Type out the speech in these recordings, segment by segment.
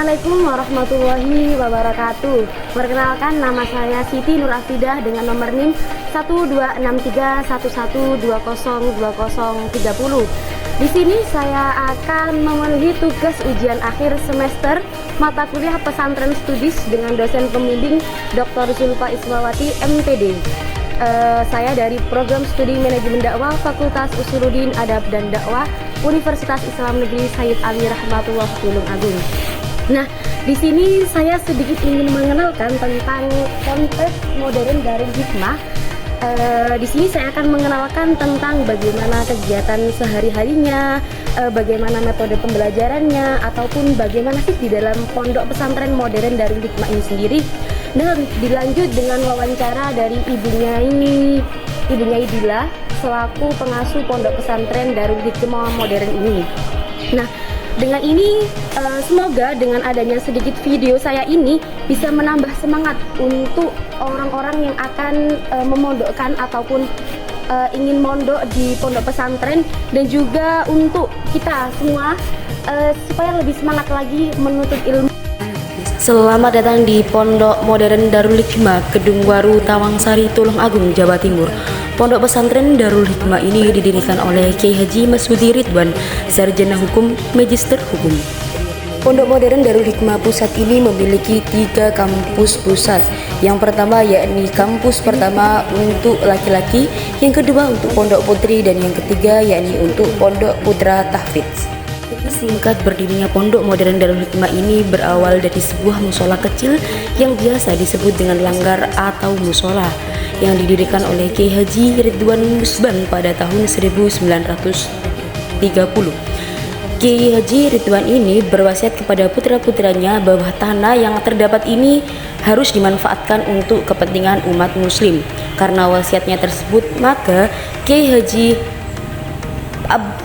Assalamualaikum warahmatullahi wabarakatuh. Perkenalkan, nama saya Siti Nur Afidah dengan nomor NIM 126311202030. Di sini saya akan memenuhi tugas ujian akhir semester mata kuliah pesantren studis dengan dosen pembimbing Dr. Zulfa Ismawati MPD. Saya dari program studi manajemen dakwah Fakultas Usuluddin Adab dan Dakwah Universitas Islam Negeri Sayyid Ali Rahmatullah Tulung Agung. Nah, di sini saya sedikit ingin mengenalkan tentang konteks modern Darul Hikmah. Di sini saya akan mengenalkan tentang bagaimana kegiatan sehari-harinya, bagaimana metode pembelajarannya, ataupun bagaimana sih di dalam pondok pesantren modern Darul Hikmah ini sendiri. Dan dilanjut dengan wawancara dari ibunya Idila selaku pengasuh pondok pesantren Darul Hikmah modern ini. Nah, dengan ini semoga dengan adanya sedikit video saya ini bisa menambah semangat untuk orang-orang yang akan memondokkan ataupun ingin mondok di pondok pesantren, dan juga untuk kita semua supaya lebih semangat lagi menuntut ilmu. Selamat datang di Pondok Modern Darul Hikmah, Gedung Waru, Tawangsari, Tulung Agung, Jawa Timur. Pondok pesantren Darul Hikmah ini didirikan oleh Kiai Haji Masudi Ridwan, Sarjana Hukum, Magister Hukum. Pondok Modern Darul Hikmah Pusat ini memiliki 3 kampus pusat. Yang pertama yakni kampus pertama untuk laki-laki, yang kedua untuk pondok putri, dan yang ketiga yakni untuk pondok putra tahfidz. Singkat berdirinya Pondok Modern Darul Hikmah ini berawal dari sebuah musola kecil yang biasa disebut dengan langgar atau musola, yang didirikan oleh Kiai Haji Ridwan Musban pada tahun 1930. Kiai Haji Ridwan ini berwasiat kepada putra-putranya bahwa tanah yang terdapat ini harus dimanfaatkan untuk kepentingan umat muslim. Karena wasiatnya tersebut, maka Kiai Haji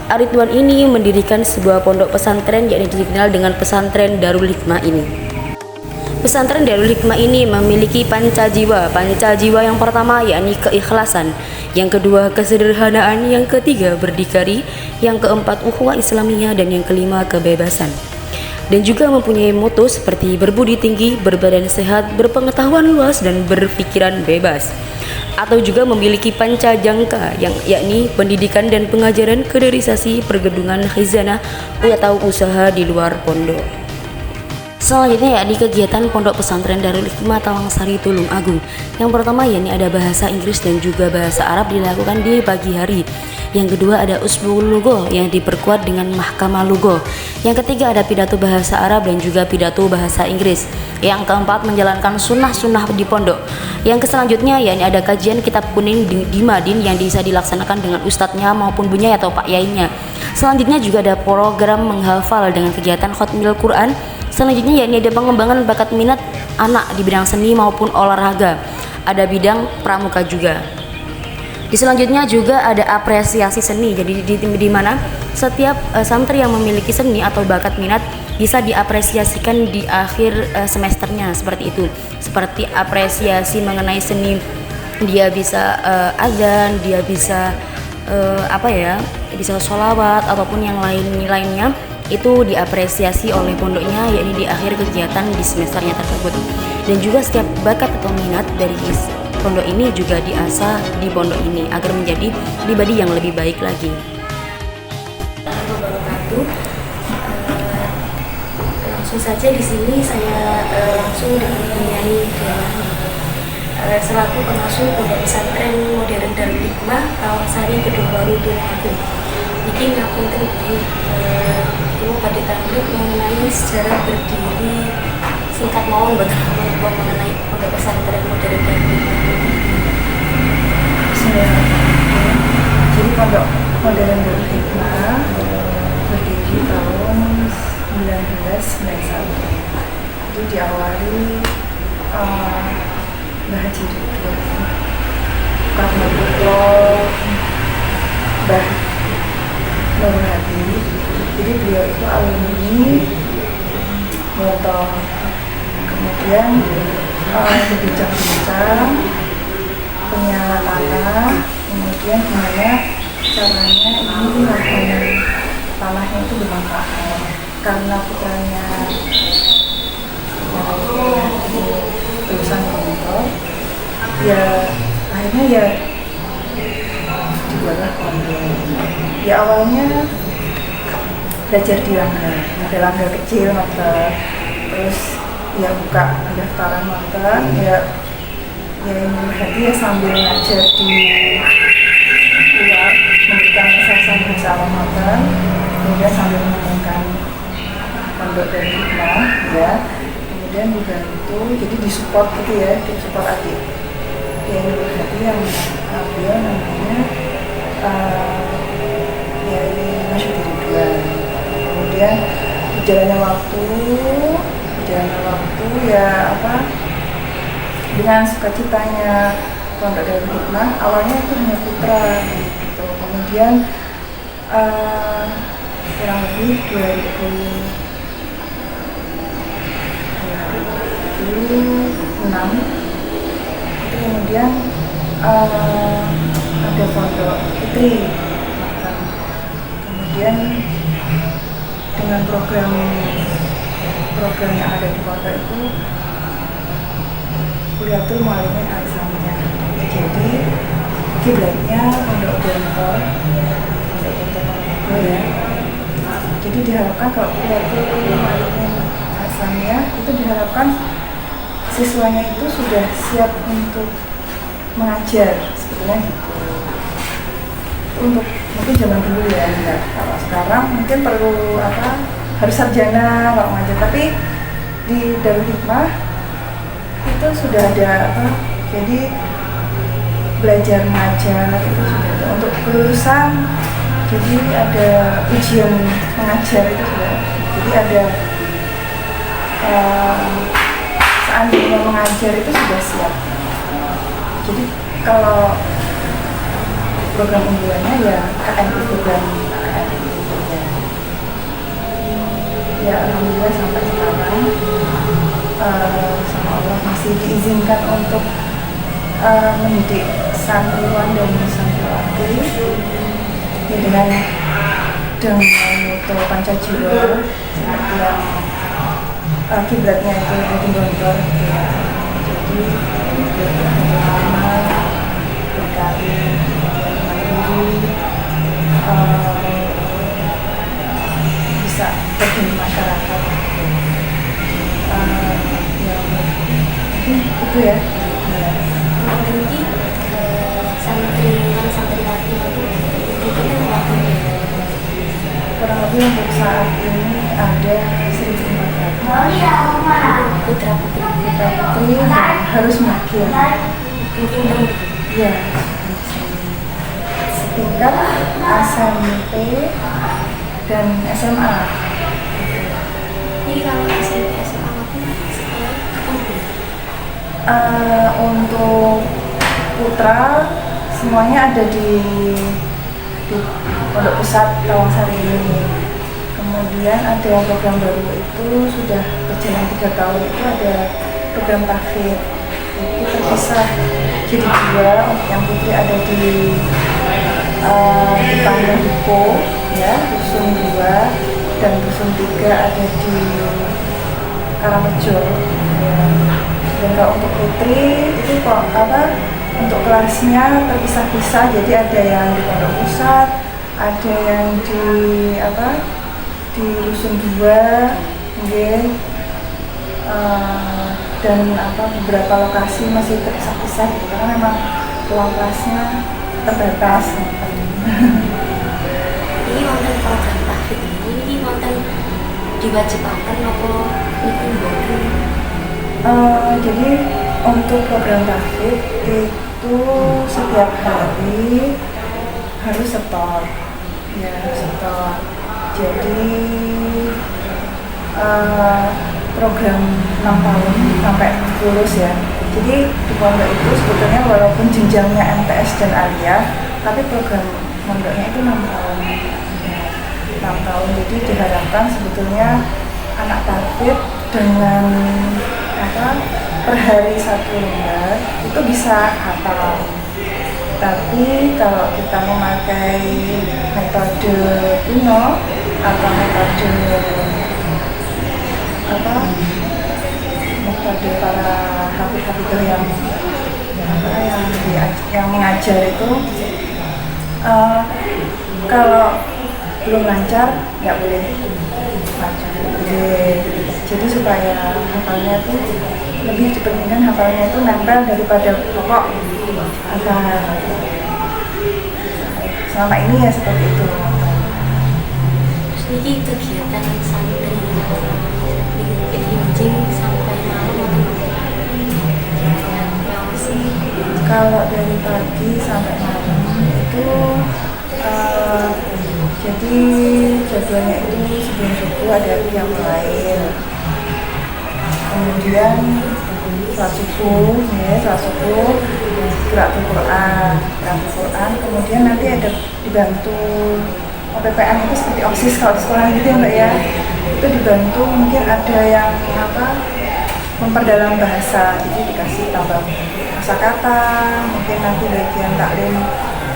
Ridwan ini mendirikan sebuah pondok pesantren yang dikenal dengan pesantren Darul Hikmah ini. Pesantren Darul Hikmah ini memiliki pancajiwa. Pancajiwa yang pertama yakni keikhlasan, yang kedua kesederhanaan, yang ketiga berdikari, yang keempat ukhuwah Islamiyah, dan yang kelima kebebasan. Dan juga mempunyai moto seperti berbudi tinggi, berbadan sehat, berpengetahuan luas, dan berpikiran bebas. Atau juga memiliki pancajangka, yang yakni pendidikan dan pengajaran kaderisasi pergedungan khizanah atau usaha di luar pondok. Selanjutnya yakni kegiatan pondok pesantren Darul Hikmah Tawangsari, Tulung Agung. Yang pertama yakni ada bahasa Inggris dan juga bahasa Arab dilakukan di pagi hari. Yang kedua ada usbul lugho yang diperkuat dengan mahkamah lugho. Yang ketiga ada pidato bahasa Arab dan juga pidato bahasa Inggris. Yang keempat menjalankan sunnah-sunnah di pondok. Yang selanjutnya yakni ada kajian kitab kuning di Madin yang bisa dilaksanakan dengan ustadznya maupun bunyai atau pak yainya. Selanjutnya juga ada program menghafal dengan kegiatan khotmil Quran. Selanjutnya yakni ada pengembangan bakat minat anak di bidang seni maupun olahraga. Ada bidang pramuka juga. Di selanjutnya juga ada apresiasi seni. Jadi di mana setiap santri yang memiliki seni atau bakat minat bisa diapresiasikan di akhir semesternya, seperti itu. Seperti apresiasi mengenai seni, dia bisa azan, dia bisa bisa sholawat ataupun yang lainnya, itu diapresiasi oleh pondoknya yakni di akhir kegiatan di semesternya tersebut. Dan juga setiap bakat atau minat dari pondok ini juga diasah di pondok ini agar menjadi pribadi yang lebih baik lagi. Langsung saja di sini saya langsung dengan Bunyai selaku pengasuh pondok pesantren modern Darul Hikmah Tawangsari, Gedung Waru, Tulung Agung. Bikin aku itu pada tanggung mengenai sejarah berdiri singkat mawon mengenai pondok pesantren modern Darul Hikmah. Jadi pondok modern Darul Hikmah berdiri tahun 1991. Itu diawali Mbah Haji Ridwan, Rahmatullah, Mbah Nur Hadi. Jadi beliau itu alumni motor, kemudian berbincang-bincang punya tanah, kemudian gimana caranya ini tanahnya itu bermanfaat, karena putranya lulusan pondok, ya akhirnya ya dibuatlah pondok. Ya awalnya belajar di langgar, ada langgar kecil motor, terus ya buka pendaftaran motor, ya berarti ya sambil ngajar di luar, memberikan kesaksian bersama motor, kemudian sambil mengembangkan pondok dari hikmah, ya. Kemudian juga itu jadi disupport gitu ya, disupport adik. Ya berarti yang ambil namanya ya ini Masyudi Ridwan. Kemudian berjalannya waktu ya dengan sukacitanya pondok Darul Hikmah, awalnya itu hanya putra gitu. Kemudian kurang lebih 2006 itu kemudian ada pondok putri. Kemudian dengan program yang ada di pondok itu Kuliatul Muallimin Al-Islamiyah. Jadi kiblatnya pondok Gontor ya. Jadi diharapkan kalau Kuliatul Muallimin Al-Islamiyah itu diharapkan siswanya itu sudah siap untuk mengajar sebetulnya gitu. Untuk mungkin zaman dulu ya, enggak. Kalau sekarang mungkin perlu harus sarjana kalau ngajar, tapi di Darul Hikmah itu sudah ada jadi belajar ngajar itu sudah ada. Untuk kelulusan jadi ada ujian mengajar itu sudah, jadi ada seandainya mengajar itu sudah siap. Jadi kalau program unggulannya ya KMI, program KMI ya alhamdulillah sampai sekarang sama Allah masih diizinkan untuk mendidik santriwan dan santriwati ya dengan moto Pancajiwa seperti yang kiblatnya itu di Gontor ya. Jadi bagaimana berkarya bisa bagi masyarakat itu ya. Berarti santriwati itu kan waktunya kurang lebih untuk saat ini ada 1.400 putra putri dan harus makin ya setingkat SMP dan SMA. Jadi kalau SMP SMA maupun sekolah untuk putra semuanya ada di Pondok Pusat Tawangsari ini. Kemudian ada yang program baru itu sudah berjalan 3 tahun, itu ada program tahfidz. Itu terpisah jadi 2, untuk yang putri ada di Tangga Huko ya, Dusun 2, dan Dusun 3 ada di Karamejo ya. Dan kalau untuk putri itu untuk kelasnya terpisah-pisah, jadi ada yang di Pondok Pusat, ada yang di Dusun 2 mungkin, dan beberapa lokasi masih terpisah-pisah gitu, karena memang ruang kelasnya terbatas. ini wonten program tahfidz ini wonten diwajibaken apa niku mboten? Jadi untuk program tahfidz itu setiap hari harus setor ya, setor. Jadi program 6 tahun sampai lulus ya. Jadi di pondok itu sebetulnya walaupun jenjangnya MTS dan aliyah, tapi program pondoknya itu 6 tahun ya, 6 tahun. Jadi diharapkan sebetulnya anak tahfidz dengan per hari 1 lembar itu bisa hafal. Tapi kalau kita memakai metode kuno atau metode pada para hafidh-hafidhah yang mengajar itu, kalau belum lancar nggak boleh lancar. Jadi supaya hafalnya itu lebih dipentingkan, hafalnya itu nempel daripada pokok hafal. Selama ini ya seperti itu. Terus ini kegiatan santri izin sampai malam yang sih. Kalau dari pagi sampai malam itu jadi jadwalnya itu sebelum subuh ada yang lain, kemudian sholat subuh, qiraatul Quran, kemudian nanti ada dibantu PPN itu seperti OSIS kalau di sekolah gitu ya Mbak ya, itu dibantu mungkin ada yang memperdalam bahasa, jadi dikasih tambah kosakata, mungkin nanti bagian taklim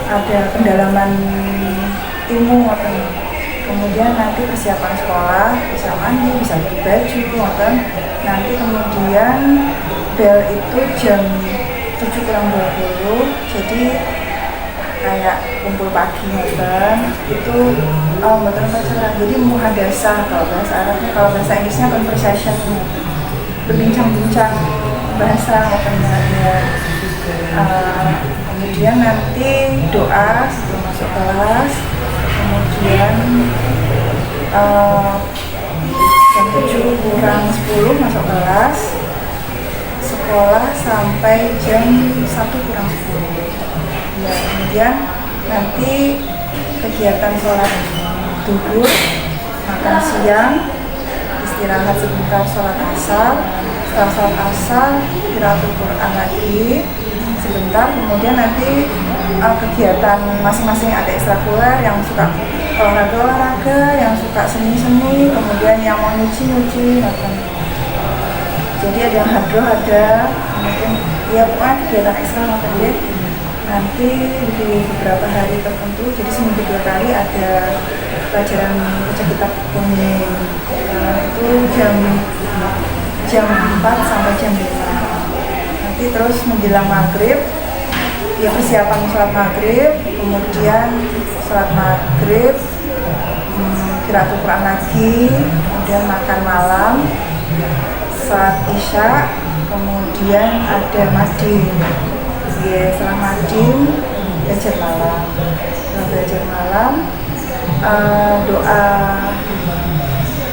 ada pendalaman ilmu, kemudian nanti persiapan sekolah, bisa mandi, bisa ganti baju, nanti kemudian bel itu jam 7:20, jadi kayak kumpul pagi itu jadi muhadasah kalau bahasa Arabnya, kalau bahasa Inggrisnya conversation, berbincang-bincang bahasa kemudian nanti doa sebelum masuk kelas, kemudian jam 7:10 masuk kelas, sekolah sampai jam 1:10. Ya, kemudian nanti kegiatan sholat duhur, makan siang, istirahat sebentar, sholat asar, setelah sholat asar qiraatul Quran lagi sebentar, kemudian nanti kegiatan masing-masing, ada ekstrakurikuler yang suka olahraga, yang suka seni, kemudian yang mau nyuci, jadi ada yang hadroh, ada mungkin ya pokoknya kegiatan ekstra nanti di beberapa hari tertentu, jadi seminggu 2 kali ada pelajaran baca kitab kuning, itu jam 4 sampai jam 5. Nanti terus menjelang maghrib, ya persiapan sholat maghrib, kemudian sholat maghrib, qiraatul Quran lagi, kemudian makan malam, sholat isya, kemudian ada madin. Setelah madin, belajar malam. Setelah belajar malam,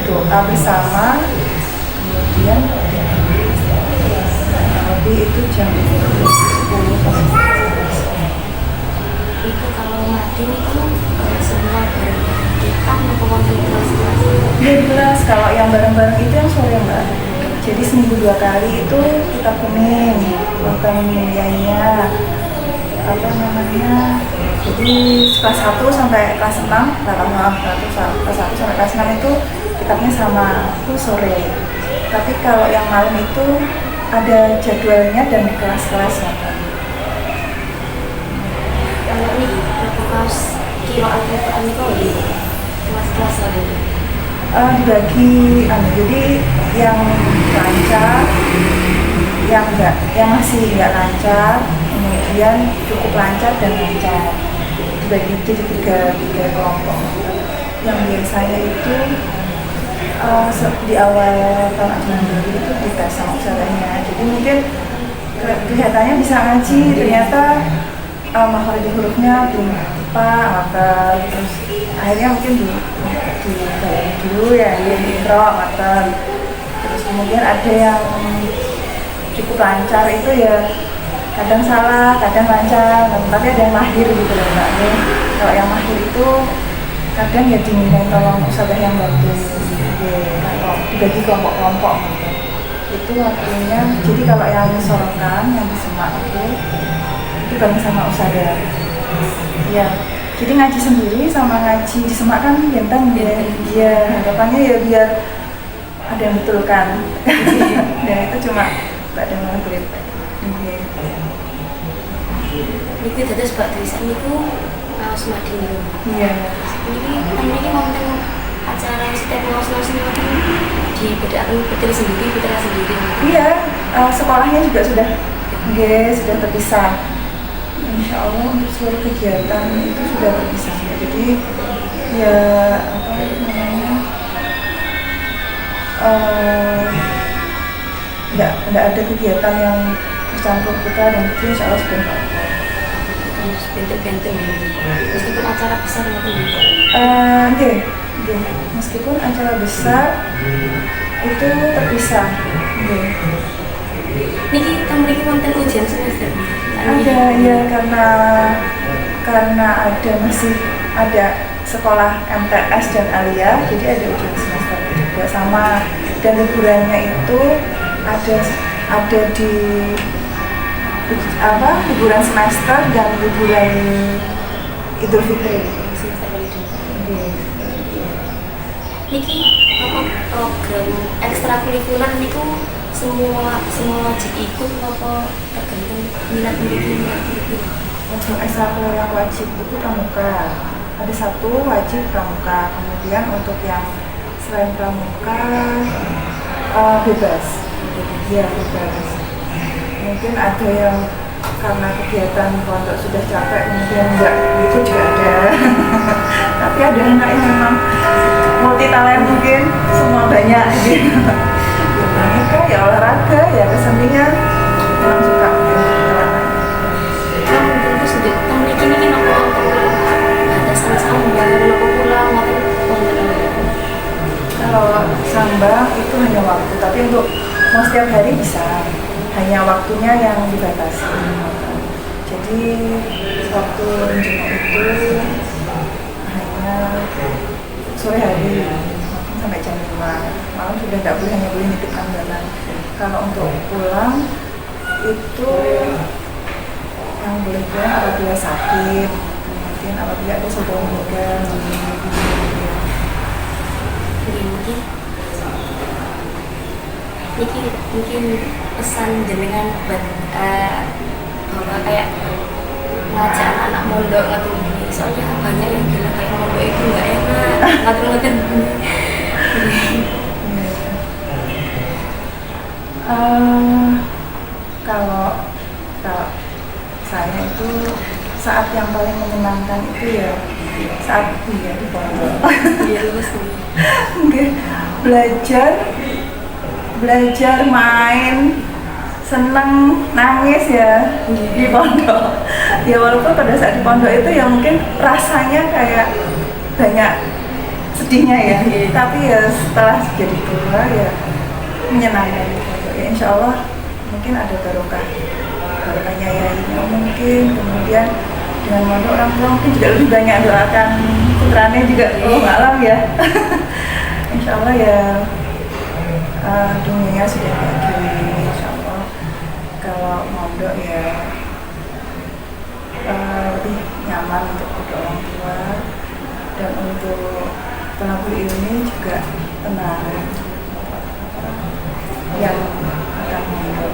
doa bersama, kemudian lebih itu jam 10 sampai 11. Itu kalau mati itu semua bareng-bareng kita atau kelas-kelas? Kalau yang bareng-bareng itu yang sore Mbak. Jadi seminggu 2 kali itu kita kuning, nonton nilainya, jadi kelas 1 sampai kelas 6, kelas 1 sampai kelas 6 itu kitabnya sama, itu sore. Tapi kalau yang malam itu ada jadwalnya dan di kelas-kelas. Kalau ini kelas qiraatul Quran itu di kelas-kelas lagi. Dibagi, jadi yang lancar, yang masih nggak lancar, kemudian cukup lancar dan lancar, dibagi jadi tiga kelompok. Yang biasanya itu di awal tahun ajaran baru itu dites sama usahanya, jadi mungkin kelihatannya bisa ngaji, ternyata makhraj hurufnya belum tepat, terus akhirnya mungkin dibayar dulu ya, terus kemudian ada yang cukup lancar itu ya kadang salah, kadang lancar, tapi ada yang mahir gitu loh Mbak. Kalau yang mahir itu kadang ya diminta tolong usaha yang bagus, kalau dibagi kelompok-kelompok itu waktunya. Jadi kalau yang sorokan, yang di Semak itu bareng sama usaha ya, jadi ngaji sendiri sama ngaji di Semak kan bentang dia harapannya ya biar ada yang betulkan. Dan itu cuma pada maghrib. Ini kita sebab tulisan itu semadin. Iya. Ini wonten acara setiap ngos-ngos dibedakan putri sendiri, putra sendiri. Iya, sekolahnya juga sudah terpisah. Insya Allah untuk seluruh kegiatan itu sudah terpisah. Jadi ya apa namanya, nggak ada kegiatan yang bercampur putra dan putri. Insya Allah sudah nggak ada. Benteng-benteng meskipun acara besar Nggih. Meskipun acara besar itu terpisah. Nggih. Niki memiliki konten ujian semester. Ada ya, karena masih ada sekolah MTS dan Alia, jadi ada ujian semester juga sama, dan liburannya itu ada di liburan semester dan liburan Idul Fitri. Niki apa program ekstrakurikuler niku semua wajib ikut apa tergantung minat niki? Untuk ekstrakurikuler yang wajib itu pramuka. Ada satu wajib pramuka. Kemudian untuk yang selain pramuka bebas. Iya, bebas. Mungkin ada yang karena kegiatan pondok sudah capek kemudian enggak, itu juga ada. Tapi ada anak yang memang multi talent, mungkin semua banyak gitu. Ya pramuka, ya olahraga, ya kesenian, memang suka Terus sendiri memiliki niki nopo ada sama-sama membayar nopo pulang atau kalau sambang itu hanya waktu, tapi untuk mau setiap hari bisa, hanya waktunya yang dibatasi. Jadi waktu menjemur itu hanya sore hari sampai jam 5, malam sudah tidak boleh, hanya boleh nitip anggaran. Kalau untuk pulang itu yang boleh pulang apabila sakit, kemudian apabila ada saudara meninggal. Mungkin pesan jenengan buat bahwa kayak ngajak anak-anak mondok atau gini, soalnya banyak yang bilang kayak mondok itu nggak enak ngatur-ngatur kalau saya itu saat yang paling menyenangkan itu ya saat kuliah di pondok. iya lulus Oke, belajar main, seneng, nangis ya di pondok. Ya walaupun pada saat di pondok itu ya mungkin rasanya kayak banyak sedihnya ya, tapi ya setelah jadi tua ya menyenangkan di pondok. Ya insya Allah mungkin ada barokahnya ya mungkin. Kemudian dengan pondok orang tua mungkin juga lebih banyak doakan putranya juga alam ya. Insya Allah ya dunia sudah baik. Insya Allah kalau mondok ya lebih nyaman untuk kedua orang tua, dan untuk penabur ilmu juga tenang yang akan mondok.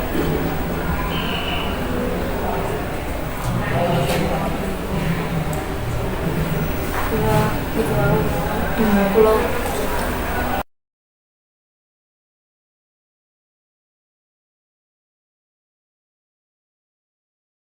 Pulau